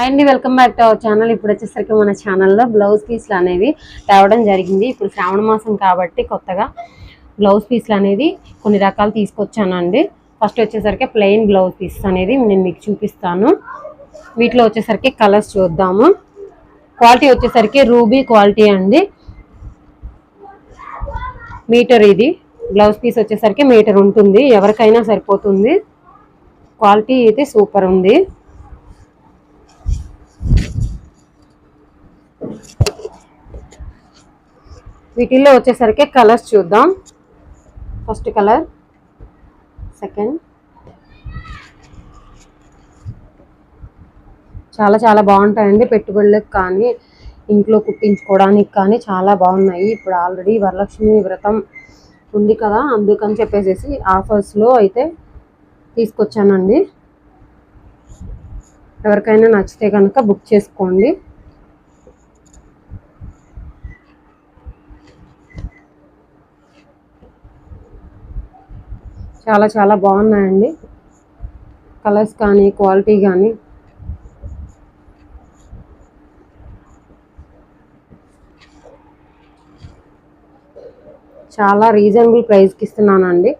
అండి welcome back to our channel. ఇప్పుడు వచ్చేసరికి మన ఛానల్లో బ్లౌజ్ పీస్లు అనేవి తేవడం జరిగింది. ఇప్పుడు శ్రావణ మాసం కాబట్టి కొత్తగా బ్లౌజ్ పీస్లు అనేది కొన్ని రకాలు తీసుకొచ్చానండి. ఫస్ట్ వచ్చేసరికి ప్లెయిన్ బ్లౌజ్ పీస్ అనేది నేను మీకు చూపిస్తాను. వీటిలో వచ్చేసరికి కలర్స్ చూద్దాము. క్వాలిటీ వచ్చేసరికి రూబీ క్వాలిటీ అండి. మీటర్ ఇది బ్లౌజ్ పీస్ వచ్చేసరికి మీటర్ ఉంటుంది, ఎవరికైనా సరిపోతుంది. క్వాలిటీ అయితే సూపర్ ఉంది. వీటిల్లో వచ్చేసరికి కలర్స్ చూద్దాం. ఫస్ట్ కలర్, సెకండ్, చాలా చాలా బాగుంటాయండి. పెట్టుబడులకు కానీ ఇంట్లో కుట్టించుకోవడానికి కానీ చాలా బాగున్నాయి. ఇప్పుడు ఆల్రెడీ వరలక్ష్మి వ్రతం ఉంది కదా, అందుకని చెప్పేసి ఆఫర్స్లో అయితే తీసుకొచ్చానండి. ఎవరికైనా నచ్చితే కనుక బుక్ చేసుకోండి. చాలా చాలా బాగున్నాయండి కలర్స్ కానీ క్వాలిటీ కానీ. చాలా రీజనబుల్ ప్రైస్కి ఇస్తున్నానండి.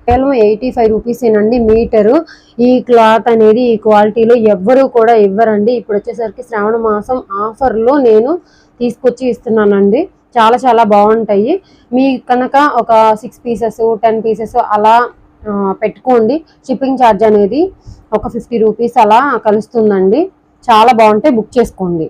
కేవలం 85 రూపీసేనండి మీటరు. ఈ క్లాత్ అనేది ఈ క్వాలిటీలో ఎవ్వరూ కూడా ఇవ్వరండి. ఇప్పుడు వచ్చేసరికి శ్రావణ మాసం ఆఫర్లో నేను తీసుకొచ్చి ఇస్తున్నానండి. చాలా చాలా బాగుంటాయి. మీ కనుక ఒక 6 పీసెస్ 10 పీసెస్ అలా పెట్టుకోండి. షిప్పింగ్ ఛార్జ్ అనేది ఒక 50 రూపీస్ అలా కలుస్తుందండి. చాలా బాగుంటాయి, బుక్ చేసుకోండి.